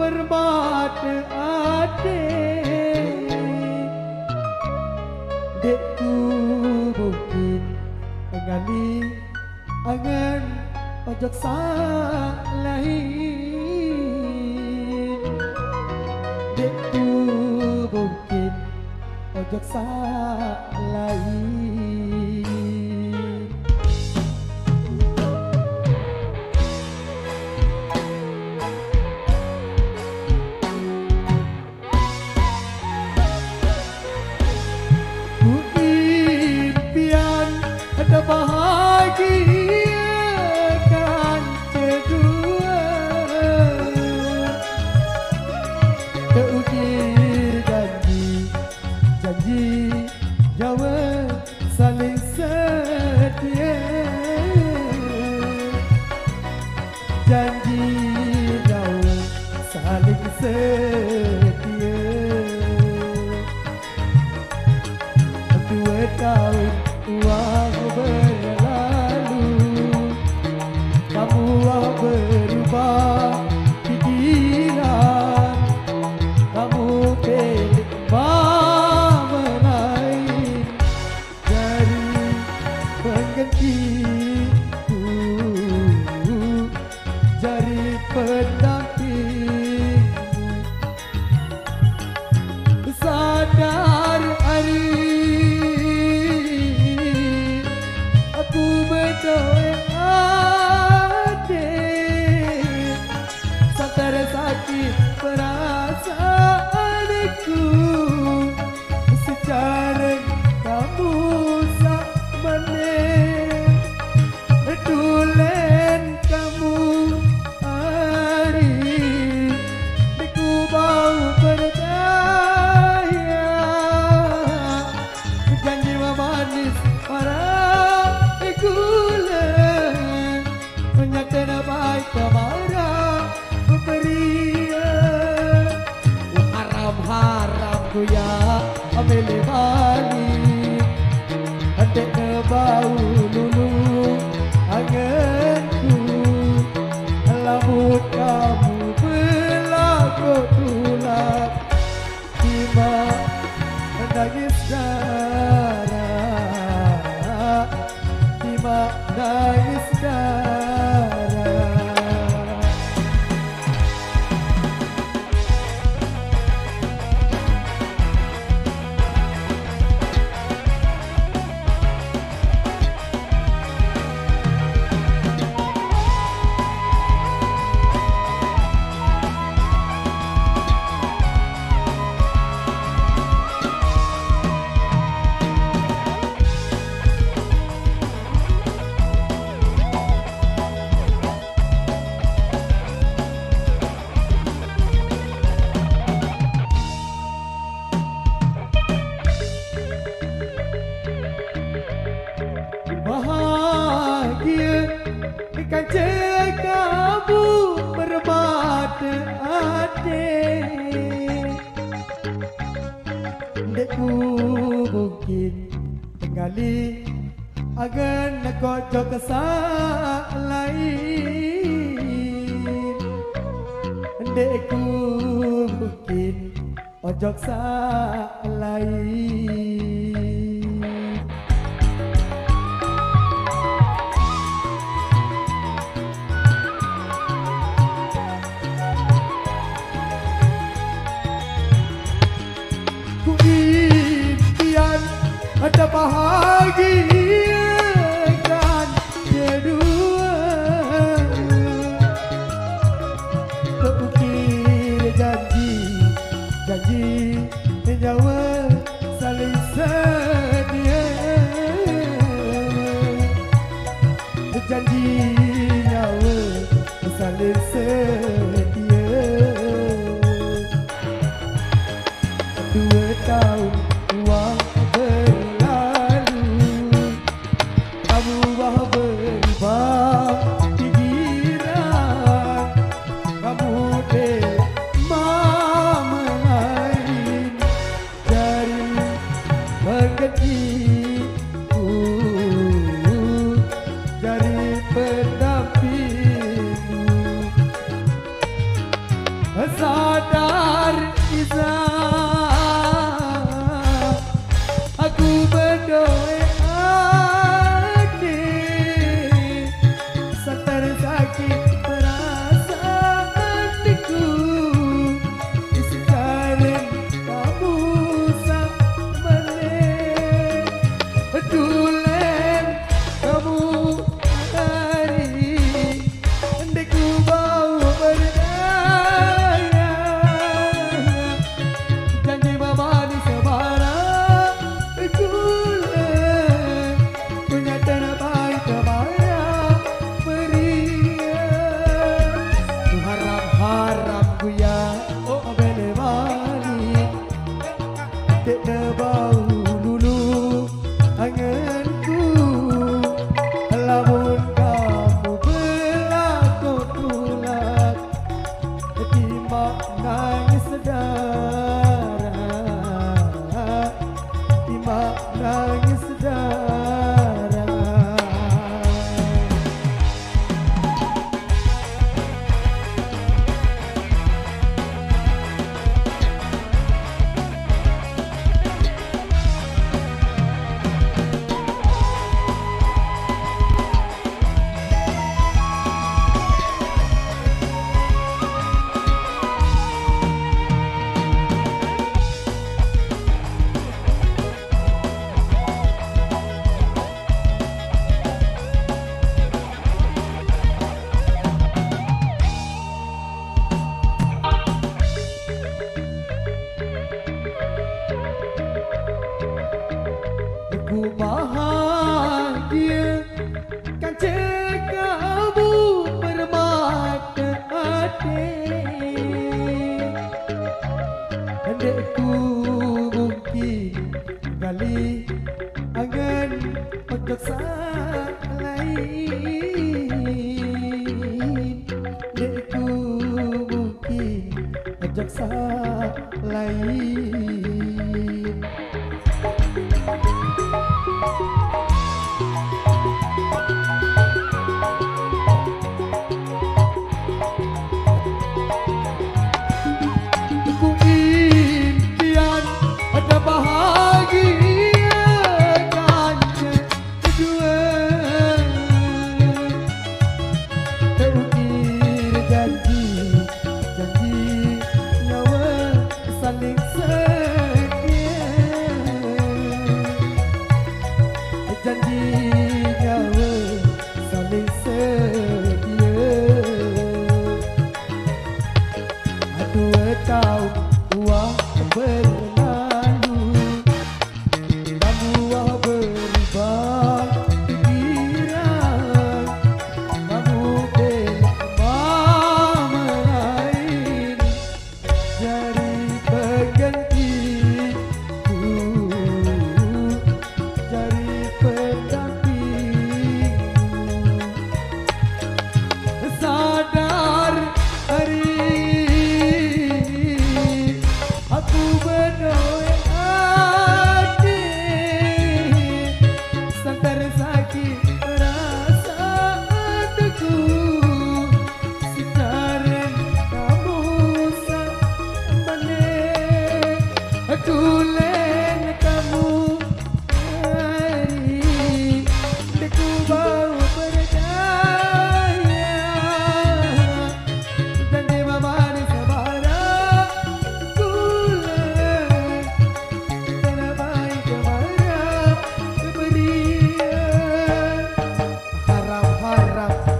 bermata adik. Dekku mungkin ngali angan ojok salahin. Dekku mungkin ojok salahin. Ada bahagia kan kedua, terukir janji, janji Jawa saling setia, janji Jawa saling setia. 2 tahun uang berlalu, kamu berubah pikiran, kamu pilih mama lain dari penggantiku, jadi pendampingmu. Sadar hari adik, sadar sakit perasaanku, secara kamu sak meneh, tulen kamu hari, diku bau berdaya, janji manis marah gula, menyatakan baik kemarah beria. Haram-haram ku ya ambil balik, adik bau lulu anganku, lambut kamu berlaku tulak, tiba menangis darah, tiba nangis darah. Bahagia ikan kamu bermata adik. Dekku mungkin tinggali agan kocok kesalahin. Dekku mungkin ojok salahin. Ada bahagia kan kedua, terukir janji, janji Jawa saling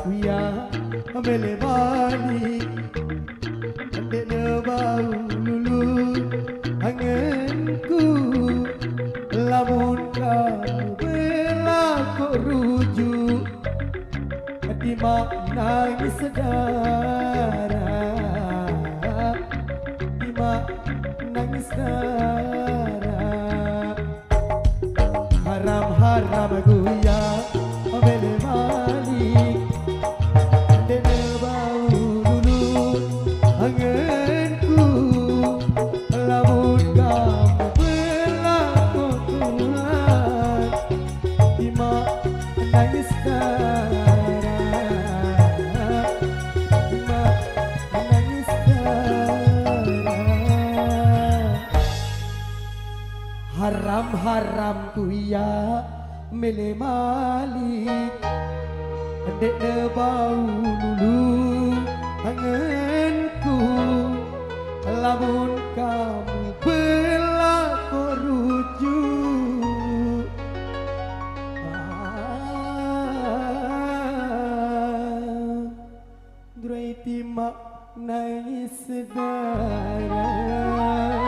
kuya amele balik ande ne bau lulu anganku lamun kamu bela kok rujuk hati mak nangis sedara hati mak nangis sedara haram-haram guya amele balik dene bau dulu anganku lamun kamu berlaku Tuhan ima nangis darah ima nangis darah haram-haram kuya mele malik dek ne bau dulu anganku lamun kamu berlaku rujuk durai timak nangis darah